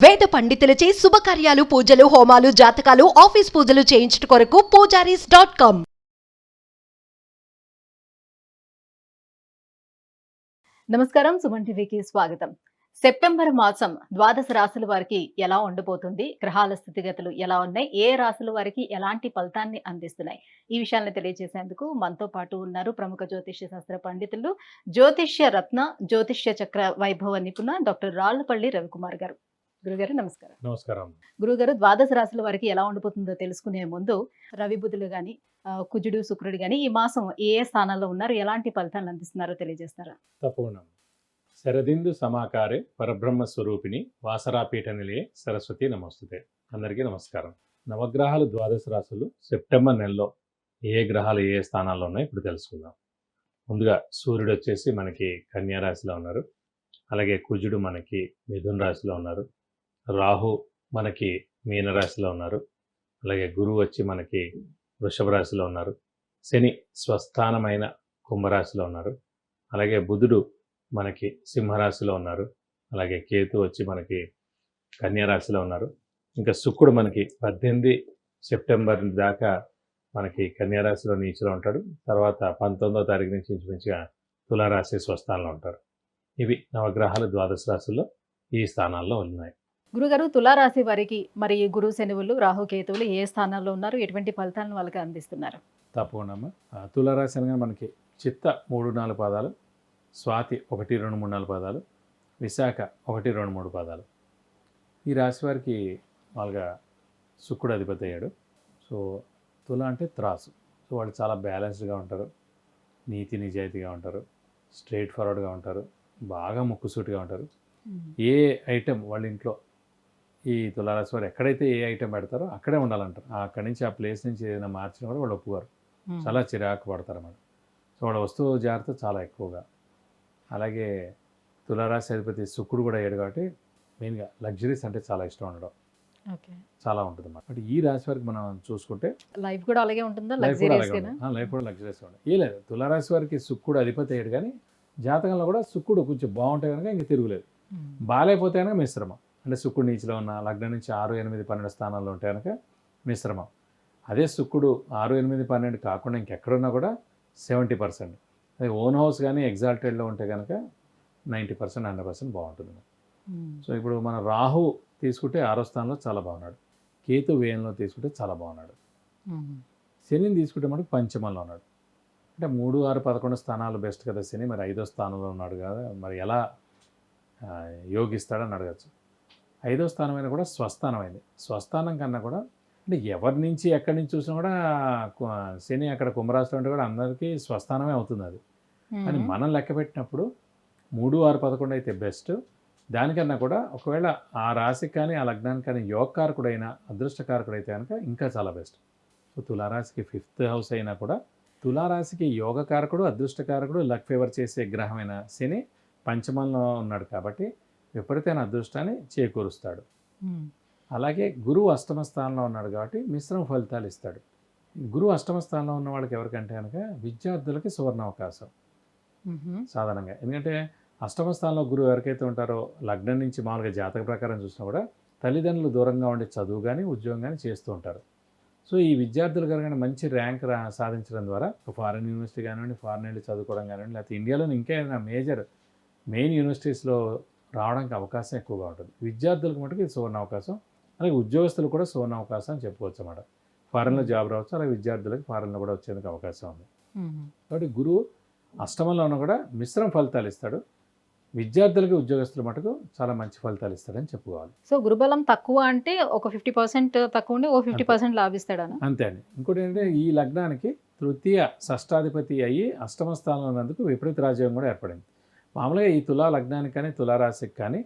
వేద పండితులచే శుభకార్యాలు పూజలు హోమాలు జాతకాలు ఆఫీస్ పూజలు చేయించుట కొరకు పూజారీస్.com. నమస్కారం, సుమన్ టీవీకి స్వాగతం. సెప్టెంబర్ మాసం ద్వాదశ రాశుల వారికి ఎలా ఉండబోతుంది, గ్రహాల స్థితిగతులు ఎలా ఉన్నాయి, ఏ రాశుల వారికి ఎలాంటి ఫలితాన్ని అందిస్తున్నాయి, ఈ విషయాలను తెలియజేసేందుకు మనతో పాటు ఉన్నారు ప్రముఖ జ్యోతిష్య శాస్త్ర పండితులు, జ్యోతిష్య రత్న, జ్యోతిష్య చక్ర వైభవ నిపుణ డాక్టర్ రాళ్లపల్లి రవికుమార్ గారు. గురుగారు నమస్కారం. నమస్కారం. గురుగారు, ద్వాదశ రాశుల వారికి ఎలా ఉండబోతుందో తెలుసుకునే ముందు రవి బుధులు గాని, కుజుడు శుక్రుడు గాని ఈ మాసం ఏ స్థానాల్లో ఉన్నారు, ఎలాంటి ఫలితాలను అందిస్తున్నారో తెలియజేస్తారా? తప్పకుండా. శరదిందు సమాకారే పరబ్రహ్మ స్వరూపిణి వాసరాపీఠ నిలయే సరస్వతి నమస్తుతే. అందరికీ నమస్కారం. నవగ్రహాలు ద్వాదశ రాశులు సెప్టెంబర్ నెలలో ఏ గ్రహాలు ఏ స్థానాల్లో ఉన్నాయో ఇప్పుడు తెలుసుకుందాం. ముందుగా సూర్యుడు వచ్చేసి మనకి కన్యా రాశిలో ఉన్నారు. అలాగే కుజుడు మనకి మిథున రాశిలో ఉన్నారు. రాహు మనకి మీనరాశిలో ఉన్నారు. అలాగే గురువు వచ్చి మనకి వృషభ రాశిలో ఉన్నారు. శని స్వస్థానమైన కుంభరాశిలో ఉన్నారు. అలాగే బుధుడు మనకి సింహరాశిలో ఉన్నారు. అలాగే కేతు వచ్చి మనకి కన్యా రాశిలో ఉన్నారు. ఇంకా శుక్రుడు మనకి 18 సెప్టెంబర్ దాకా మనకి కన్యా రాశిలో నీచులో ఉంటాడు. తర్వాత 19వ తారీఖు నుంచి ఇంచుమించుగా తులారాశి స్వస్థానంలో ఉంటారు. ఇవి నవగ్రహాలు ద్వాదశ రాశుల్లో ఈ స్థానాల్లో ఉన్నాయి. గురుగారు, తులారాశి వారికి మరి గురు శనివులు రాహు కేతువులు ఏ స్థానాల్లో ఉన్నారు, ఎటువంటి ఫలితాలను వాళ్ళకి అందిస్తున్నారు? తప్పకుండా. తులారాశి అనగా మనకి చిత్త 3-4 పాదాలు, స్వాతి 1-2-3-4 పాదాలు, విశాఖ 1-2-3 పాదాలు. ఈ రాశి వారికి వాళ్ళగా శుక్రుడు అధిపతి అయ్యాడు. సో తుల అంటే త్రాసు. సో వాళ్ళు చాలా బ్యాలెన్స్డ్గా ఉంటారు, నీతి నిజాయితీగా ఉంటారు, స్ట్రైట్ ఫార్వర్డ్గా ఉంటారు, బాగా ముక్కుసూటిగా ఉంటారు. ఏ ఐటెం వాళ్ళ ఇంట్లో ఈ తులారాశి వారు ఎక్కడైతే ఏ ఐటెం పెడతారో అక్కడే ఉండాలంటారు. అక్కడి నుంచి ఆ ప్లేస్ నుంచి ఏదైనా మార్చినా కూడా వాళ్ళు ఒప్పుకోరు. చాలా చిరాకు పడతారు అన్నమాట. సో వాళ్ళ వస్తువు జాగ్రత్త చాలా ఎక్కువగా. అలాగే తులారాశి అధిపతి శుక్రుడు కూడా అయ్యాడు కాబట్టి మెయిన్గా లగ్జరీస్ అంటే చాలా ఇష్టం ఉండడం చాలా ఉంటుంది అన్నమాట. బట్ ఈ రాశి వారికి మనం చూసుకుంటే లైఫ్ కూడా అలాగే ఉంటుందా? లైఫ్ కూడా లగ్జరీస్ ఉండదు. ఏ లేదు, తులారాశి వారికి శుక్రుడు అధిపతి అయ్యాడు కానీ జాతకంలో కూడా శుక్రుడు కొంచెం బాగుంటే కనుక ఇంక తిరుగులేదు. బాగాలేకపోతే కనుక మిశ్రమం. అంటే శుక్రుడు నీచిలో ఉన్న లగ్నం నుంచి 6, 8, 12 స్థానాల్లో ఉంటే కనుక మిశ్రమం. అదే శుక్రుడు 6, 8, 12 కాకుండా ఇంకెక్కడున్నా కూడా 70%. అదే ఓన్ హౌస్ కానీ ఎగ్జాల్టెడ్లో ఉంటే కనుక 90%, 100% బాగుంటుంది. సో ఇప్పుడు మన రాహు తీసుకుంటే 6వ స్థానంలో చాలా బాగున్నాడు. కేతు వ్యయంలో తీసుకుంటే చాలా బాగున్నాడు. శనిని తీసుకుంటే మనకు పంచమంలో ఉన్నాడు. అంటే 3, 6, 11 స్థానాలు బెస్ట్ కదా శని, మరి 5వ స్థానంలో ఉన్నాడు కదా, మరి ఎలా యోగిస్తాడని అడగచ్చు. 5వ స్థానమైనా కూడా స్వస్థానమైంది. స్వస్థానం కన్నా కూడా అంటే ఎవరి నుంచి ఎక్కడి నుంచి చూసినా కూడా శని అక్కడ కుంభరాశిలో ఉంటే కూడా అందరికీ స్వస్థానమే అవుతుంది అది. కానీ మనం లెక్క పెట్టినప్పుడు 3, 6, 11 అయితే బెస్ట్. దానికన్నా కూడా ఒకవేళ ఆ రాశికి కానీ ఆ లగ్నానికి కానీ యోగకారకుడైన అదృష్టకారకుడైతే కనుక ఇంకా చాలా బెస్ట్. సో తులారాశికి 5th హౌస్ అయినా కూడా తులారాశికి యోగకారకుడు, అదృష్టకారకుడు, లక్ ఫేవర్ చేసే గ్రహమైన శని పంచమంలో ఉన్నాడు కాబట్టి విపరీతమైన అదృష్టాన్ని చేకూరుస్తాడు. అలాగే గురువు 8వ స్థానంలో ఉన్నాడు కాబట్టి మిశ్రమ ఫలితాలు ఇస్తాడు. గురువు 8వ స్థానంలో ఉన్న వాళ్ళకి ఎవరికంటే కనుక విద్యార్థులకి సువర్ణ అవకాశం సాధారణంగా. ఎందుకంటే 8వ స్థానంలో గురువు ఎవరికైతే ఉంటారో లగ్నం నుంచి మామూలుగా జాతక ప్రకారం చూసినా కూడా తల్లిదండ్రులు దూరంగా ఉండే చదువు కానీ ఉద్యోగం కానీ చేస్తూ ఉంటారు. సో ఈ విద్యార్థులు కనుక మంచి ర్యాంక్ సాధించడం ద్వారా ఫారెన్ యూనివర్సిటీ కానివ్వండి, ఫారెన్ వెళ్ళి చదువుకోవడం కానివ్వండి, లేకపోతే ఇండియాలోని ఇంకా ఏదైనా మెయిన్ యూనివర్సిటీస్లో రావడానికి అవకాశం ఎక్కువగా ఉంటుంది. విద్యార్థులకు మటుకు ఇది సువర్ణ అవకాశం. అలాగే ఉద్యోగస్తులు కూడా సువర్ణ అవకాశం అని చెప్పుకోవచ్చు అన్నమాట. ఫారెన్లో జాబ్ రావచ్చు, అలాగే విద్యార్థులకు ఫారెన్లో కూడా వచ్చేందుకు అవకాశం ఉంది. కాబట్టి గురువు 8మంలో ఉన్న కూడా మిశ్రమ ఫలితాలు ఇస్తాడు. విద్యార్థులకి ఉద్యోగస్తుల మటుకు చాలా మంచి ఫలితాలు ఇస్తాడని చెప్పుకోవాలి. సో గురుబలం తక్కువ అంటే ఒక 50% తక్కువ ఉండి 50% లాభిస్తాడని అంతే అండి. ఇంకోటి ఏంటంటే ఈ లగ్నానికి తృతీయ షష్టాధిపతి అయ్యి 8వ స్థానంలో ఉన్నందుకు విపరీత రాజ్యం కూడా ఏర్పడింది. మామూలుగా ఈ తులా లగ్నానికి కానీ తులారాశికి కానీ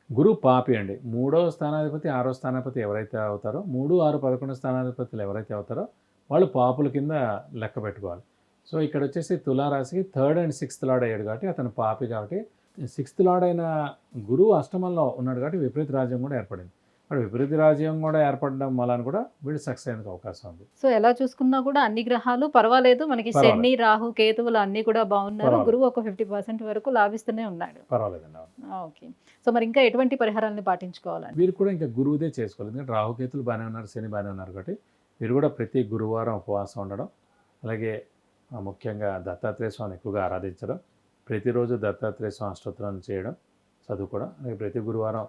గురువు పాపి అండి. 3వ స్థానాధిపతి 6వ స్థానాధిపతి ఎవరైతే అవుతారో 3, 6, 11 స్థానాధిపతులు ఎవరైతే అవుతారో వాళ్ళు పాపుల కింద లెక్క పెట్టుకోవాలి. సో ఇక్కడ వచ్చేసి తులారాశికి 3rd and 6th లార్డ్ అయ్యాడు కాబట్టి అతను పాపి కాబట్టి 6th లార్డ్ అయిన గురువు 8మంలో ఉన్నాడు కాబట్టి విపరీత రాజ్యం కూడా ఏర్పడింది. అక్కడ విపరీత రాజ్యం కూడా ఏర్పడడం వలన కూడా వీళ్ళు సక్సెస్ అయ్యేందుకు అవకాశం ఉంది. సో ఎలా చూసుకున్నా కూడా అన్ని గ్రహాలు పర్వాలేదు, మనకి పర్వాలేదు. శని రాహు కేతువులు అన్ని కూడా బాగున్నారు, పర్వాలేదు. గురువు ఒక 50% వరకు లాభిస్తూనే ఉన్నాడు. పర్వాలేదండి. ఓకే. సో మరి ఇంకా ఎటువంటి పరిహారాలను పాటించుకోవాలండి? వీరు కూడా ఇంకా గురువుదే చేసుకోవాలి. ఎందుకంటే రాహుకేతులు బాగానే ఉన్నారు, శని బాగానే ఉన్నారు కాబట్టి వీరు కూడా ప్రతి గురువారం ఉపవాసం ఉండడం, అలాగే ముఖ్యంగా దత్తాత్రేయ స్వామిని ఎక్కువగా ఆరాధించడం, ప్రతిరోజు దత్తాత్రేయ స్వామి అష్టోత్తరాలు చేయడం, చదువుకోవడం, అలాగే ప్రతి గురువారం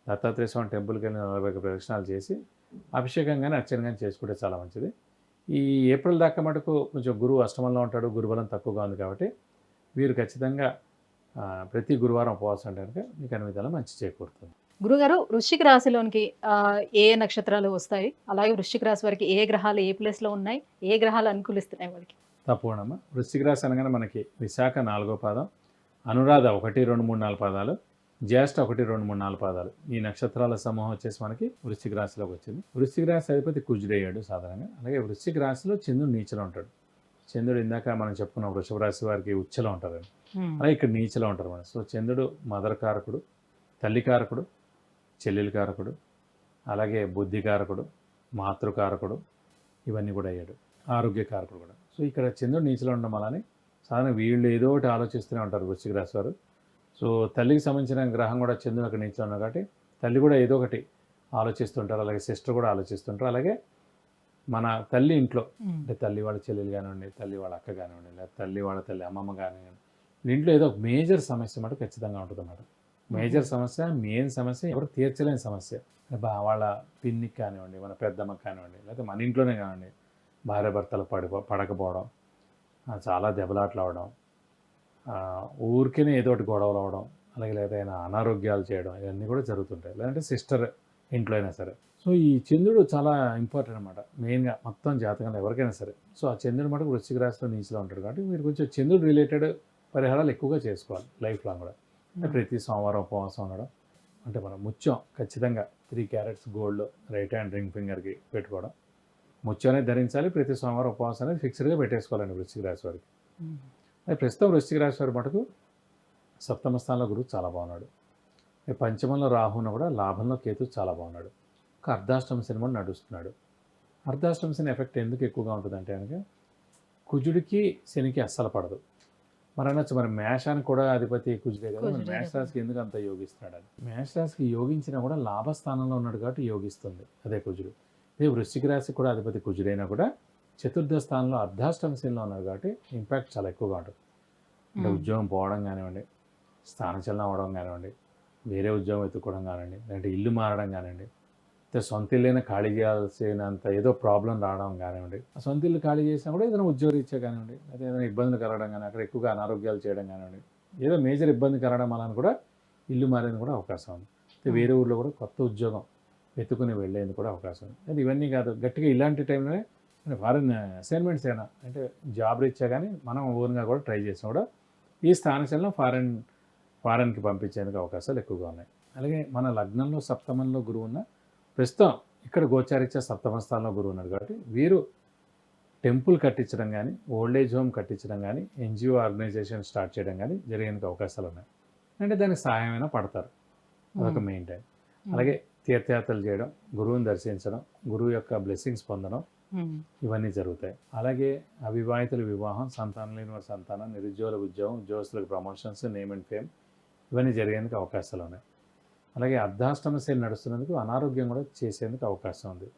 దత్తాత్రేయ స్వామి టెంపుల్కి వెళ్ళి 40 ప్రదక్షిణాలు చేసి అభిషేకం కానీ అర్చన కానీ చేసుకుంటే చాలా మంచిది. ఈ ఏప్రిల్ దాకా మటుకు కొంచెం గురువు అష్టమంలో ఉంటాడు, గురుబలం తక్కువగా ఉంది కాబట్టి వీరు ఖచ్చితంగా ప్రతి గురువారం ఉపవాసం అంటే కనుక మీకు అన్ని విధాలా మంచి చేకూరుతుంది. గురుగారు, వృశ్చిక రాశిలోనికి ఏ నక్షత్రాలు వస్తాయి, అలాగే వృశ్చిక రాశి వారికి ఏ గ్రహాలు ఏ ప్లేస్ లో ఉన్నాయి, ఏ గ్రహాలు అనుకూలిస్తున్నాయి వాళ్ళకి? తప్పకుండా. వృశ్చిక రాశి అనగానే మనకి విశాఖ 4వ పాదం, అనురాధ 1, 2, 3, 4 పాదాలు, జ్యేష్ఠ 1, 2, 3, 4 పాదాలు, ఈ నక్షత్రాల సమూహం వచ్చేసి మనకి వృశ్చిక రాశిలోకి వచ్చింది. వృశ్చిక రాశి అధిపతి కుజుడయ్యాడు సాధారణంగా. అలాగే వృశ్చిక రాశిలో చంద్రుడు నీచలో ఉంటాడు. చంద్రుడు ఇందాక మనం చెప్పుకున్నాం వృషభ రాశి వారికి ఉచ్చలో ఉంటారని, అలాగే ఇక్కడ నీచలో ఉంటారు మనం. సో చంద్రుడు మదర్ కారకుడు, తల్లి కారకుడు, చెల్లెలి కారకుడు, అలాగే బుద్ధి కారకుడు, మాతృకారకుడు, ఇవన్నీ కూడా అయ్యాడు. ఆరోగ్య కారకుడు కూడా. సో ఇక్కడ చంద్రుడు నీచలో ఉండడం వల్ల సాధారణ వీళ్ళు ఏదో ఒకటి ఆలోచిస్తూనే ఉంటారు వృశ్చిక రాశి వారు. సో తల్లికి సంబంధించిన గ్రహం కూడా చంద్రుడు అక్కడ నీచలో ఉన్నారు కాబట్టి తల్లి కూడా ఏదో ఒకటి ఆలోచిస్తుంటారు, అలాగే సిస్టర్ కూడా ఆలోచిస్తుంటారు. అలాగే మన తల్లి ఇంట్లో అంటే తల్లి వాళ్ళ చెల్లెలు కానివ్వండి, తల్లి వాళ్ళ అక్క కానివ్వండి, లేదా తల్లి వాళ్ళ తల్లి అమ్మమ్మ కానివ్వండి, ఇంట్లో ఏదో ఒక మేజర్ సమస్య మాట ఖచ్చితంగా ఉంటుంది అన్నమాట. మేజర్ సమస్య, మెయిన్ సమస్య, ఎవరు తీర్చలేని సమస్య. వాళ్ళ పిన్నికి కానివ్వండి, మన పెద్దమ్మకి కానివ్వండి, లేకపోతే మన ఇంట్లోనే కానివ్వండి, భార్య భర్తలు పడకపోవడం, చాలా దెబ్బలాట్లు అవడం, ఊరికేనే ఏదో ఒకటి గొడవలు అవడం, అలాగే ఏదైనా అనారోగ్యాలు చేయడం, ఇవన్నీ కూడా జరుగుతుంటాయి. లేదంటే సిస్టర్ ఇంట్లో అయినా సరే. సో ఈ చంద్రుడు చాలా ఇంపార్టెంట్ అనమాట, మెయిన్గా మొత్తం జాతకంలో ఎవరికైనా సరే. సో ఆ చంద్రుడు మటుకు వృశ్చిక రాశిలో నీచలో ఉంటాడు కాబట్టి మీరు కొంచెం చంద్రుడు రిలేటెడ్ పరిహారాలు ఎక్కువగా చేసుకోవాలి లైఫ్ లాంగ్ కూడా. ప్రతి సోమవారం ఉపవాసం ఉండడం, అంటే మనం ముత్యం ఖచ్చితంగా 3 carats gold right hand ring ఫింగర్కి పెట్టుకోవడం, ముత్యం అనేది ధరించాలి. ప్రతి సోమవారం ఉపవాసం అనేది ఫిక్స్డ్గా పెట్టేసుకోవాలండి వృశ్చిక రాశి వారికి. అది ప్రస్తుతం వృశ్చిక రాశి వారి మటుకు 7వ స్థానంలో గురువు చాలా బాగున్నాడు. పంచమంలో రాహును కూడా, లాభంలో కేతు చాలా బాగున్నాడు. ఒక అర్ధాష్టమ శని కూడా నడుస్తున్నాడు. అర్ధాష్టమ శని ఎఫెక్ట్ ఎందుకు ఎక్కువగా ఉంటుందంటే కనుక కుజుడికి శనికి అస్సలు పడదు. మరి అనొచ్చు, మరి మేషానికి కూడా అధిపతి కుజుడే కదా, మరి మేష రాశికి ఎందుకు అంత యోగిస్తున్నాడు అని. మేష రాశికి యోగించినా కూడా లాభస్థానంలో ఉన్నాడు కాబట్టి యోగిస్తుంది అదే కుజుడు. ఇదే వృశ్చిక రాశికి కూడా అధిపతి కుజుడైనా కూడా చతుర్థ స్థానంలో అర్ధాష్టమ శనిలో ఉన్నారు కాబట్టి ఇంపాక్ట్ చాలా ఎక్కువగా ఉంటుంది. అంటే ఉద్యోగం పోవడం కానివ్వండి, స్థానచలనం అవ్వడం కానివ్వండి, వేరే ఉద్యోగం ఎత్తుకోవడం కానివ్వండి, లేదంటే ఇల్లు మారడం కానివ్వండి, అయితే సొంత ఇల్లైనా ఖాళీ చేయాల్సినంత ఏదో ప్రాబ్లం రావడం కానివ్వండి, ఆ సొంత ఇల్లు ఖాళీ చేసినా కూడా ఏదైనా ఉద్యోగం ఇచ్చే కానివ్వండి, లేదా ఏదైనా ఇబ్బందులు కలగడం కానీ, అక్కడ ఎక్కువగా అనారోగ్యాలు చేయడం కానివ్వండి, ఏదో మేజర్ ఇబ్బంది కలగడం వలన కూడా ఇల్లు మారేందుకు కూడా అవకాశం ఉంది. అయితే వేరే ఊళ్ళో కూడా కొత్త ఉద్యోగం వెతుకుని వెళ్ళేందుకు కూడా అవకాశం ఉంది. అది ఇవన్నీ కాదు, గట్టిగా ఇలాంటి టైంలోనే ఫారెన్ అసైన్మెంట్స్ అయినా అంటే జాబ్ రీత్యా కానీ మనం ఓన్గా కూడా ట్రై చేసినా కూడా ఈ స్థానచలనం ఫారెన్కి పంపించేందుకు అవకాశాలు ఎక్కువగా ఉన్నాయి. అలాగే మన లగ్నంలో సప్తమంలో గురువు ఉన్న, ప్రస్తుతం ఇక్కడ గోచారీత్యా 7వ స్థానంలో గురువు ఉన్నారు కాబట్టి వీరు టెంపుల్ కట్టించడం కానీ, ఓల్డ్ ఏజ్ హోమ్ కట్టించడం కానీ, ఎన్జిఓ ఆర్గనైజేషన్ స్టార్ట్ చేయడం కానీ జరిగేందుకు అవకాశాలు ఉన్నాయి. అంటే దానికి సహాయమైనా పడతారు, అదొక మెయిన్ టైం. అలాగే తీర్థయాత్రలు చేయడం, గురువుని దర్శించడం, గురువు యొక్క బ్లెస్సింగ్స్ పొందడం, ఇవన్నీ జరుగుతాయి. అలాగే అవివాహితుల వివాహం, సంతానం లేని వారి సంతానం, నిరుద్యోగుల ఉద్యోగం, ఉద్యోగస్తులకు ప్రమోషన్స్, నేమ్ అండ్ ఫేమ్, ఇవన్నీ జరిగేందుకు అవకాశాలు ఉన్నాయి. అలాగే అర్ధాష్టమ శని నడుస్తున్నందుకు అనారోగ్యం కూడా చేసేందుకు అవకాశం ఉంది.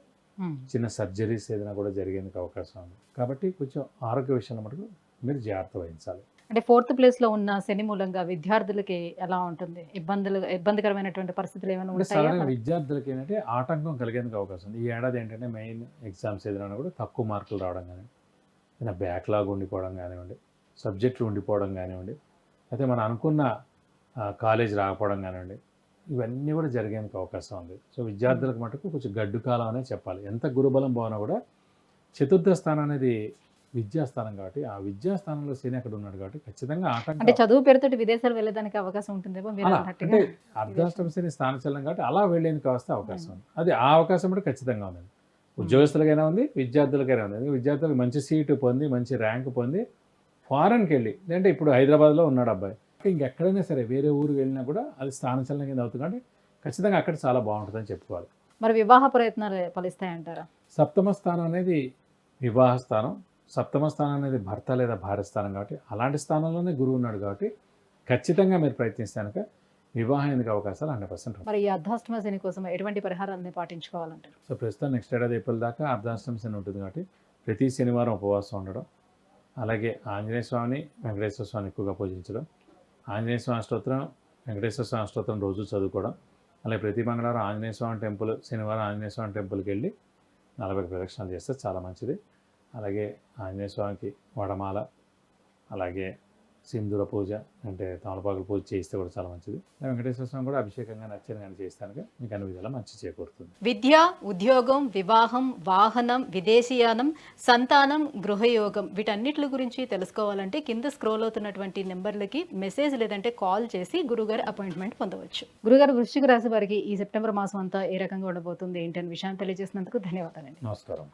చిన్న సర్జరీస్ ఏదైనా కూడా జరిగేందుకు అవకాశం ఉంది. కాబట్టి కొంచెం ఆరోగ్య విషయంలో మటుకు మీరు జాగ్రత్త వహించాలి. అంటే 4th ప్లేస్ లో ఉన్న శని మూలంగా విద్యార్థులకి ఎలా ఉంటుంది? ఇబ్బందికరమైనటువంటి పరిస్థితులు ఏమైనా ఉంటాయా? సాధారణ విద్యార్థులకి ఏంటంటే ఆటంకం కలిగేందుకు అవకాశం ఉంది. ఈ ఏడాది ఏంటంటే మెయిన్ ఎగ్జామ్స్ ఏదైనా కూడా తక్కువ మార్కులు రావడం కానీ, ఏదైనా బ్యాక్లాగ్ ఉండిపోవడం కానివ్వండి, సబ్జెక్టులు ఉండిపోవడం కానివ్వండి, అయితే మనం అనుకున్న కాలేజ్ రాకపోవడం కానివ్వండి, ఇవన్నీ కూడా జరిగేందుకు అవకాశం ఉంది. సో విద్యార్థులకు మటుకు కొంచెం గడ్డు కాలం అనే చెప్పాలి. ఎంత గురుబలం బాగున్నా కూడా చతుర్థ స్థానం అనేది విద్యాస్థానం కాబట్టి ఆ విద్యాస్థానంలో శని అక్కడ ఉన్నాడు కాబట్టి ఖచ్చితంగా ఆటంకం. అంటే చదువు పేరుతోటి విదేశాలు వెళ్ళడానికి అవకాశం ఉంటుందేమో మీరు అలా అన్నట్టుగా. అంటే అర్ధాష్టమ శని స్థానచలనం కాబట్టి అలా వెళ్ళేందుకు వస్తే అవకాశం ఉంది. అది ఆ అవకాశం కూడా ఖచ్చితంగా ఉందండి. ఉద్యోగస్తులకైనా ఉంది, విద్యార్థులకైనా ఉంది. విద్యార్థులకు మంచి సీటు పొంది, మంచి ర్యాంక్ పొంది ఫారెన్కి వెళ్ళి, లేదంటే ఇప్పుడు హైదరాబాద్లో ఉన్నాడు అబ్బాయి, ఇంకెక్కడైనా సరే వేరే ఊరు వెళ్ళినా కూడా అది స్థానచలనం కింద అవుతుంది. కాబట్టి ఖచ్చితంగా అక్కడ చాలా బాగుంటుందని చెప్పుకోవాలి. మరి వివాహ ప్రయత్నాలు ఫలిస్తాయంటారా? సప్తమ స్థానం అనేది వివాహ స్థానం, సప్తమ స్థానం అనేది భర్త లేదా భార్య స్థానం కాబట్టి అలాంటి స్థానంలోనే గురువు ఉన్నాడు కాబట్టి ఖచ్చితంగా మీరు ప్రయత్నిస్తే కనుక వివాహం ఎందుకు అవకాశాలు 100% ఉంటాయి. మరి ఈ అర్ధాష్టమ శని కోసం ఎటువంటి పరిహారాన్ని పాటించుకోవాలంటారు? సో ప్రస్తుతం నెక్స్ట్ ఏడాది ఏప్రిల్ దాకా అర్ధాష్టమ శని ఉంటుంది కాబట్టి ప్రతి శనివారం ఉపవాసం ఉండడం, అలాగే ఆంజనేయ స్వామిని వెంకటేశ్వర స్వామిని ఎక్కువగా పూజించడం, ఆంజనేయ స్వామి స్తోత్రం వెంకటేశ్వర స్వామి స్తోత్రం రోజు చదువుకోవడం, అలాగే ప్రతి మంగళవారం ఆంజనేయ స్వామి టెంపుల్, శనివారం ఆంజనేయ స్వామి టెంపుల్కి వెళ్ళి 40 ప్రదక్షిణాలు చేస్తే చాలా మంచిది. అలాగే ఆంజనేయ స్వామికి వడమాల, అలాగే సింధూర పూజ అంటే తమలపాకుల పూజ చేస్తే కూడా చాలా మంచిది. వెంకటేశ్వర స్వామి కూడా అభిషేకంగా నచ్చని కానీ చేస్తానుక మీకు అన్ని విధాలా మంచి చేకూరుతుంది. విద్య, ఉద్యోగం, వివాహం, వాహనం, విదేశీయానం, సంతానం, గృహయోగం వీటన్నిటి గురించి తెలుసుకోవాలంటే కింద స్క్రోల్ అవుతున్నటువంటి నెంబర్లకి మెసేజ్ లేదంటే కాల్ చేసి గురుగారి అపాయింట్మెంట్ పొందవచ్చు. గురుగారు, వృశ్చిక రాశి వారికి ఈ సెప్టెంబర్ మాసం అంతా ఏ రకంగా ఉండబోతుంది ఏంటనే విషయాన్ని తెలియజేసినందుకు ధన్యవాదాలండి. నమస్కారం.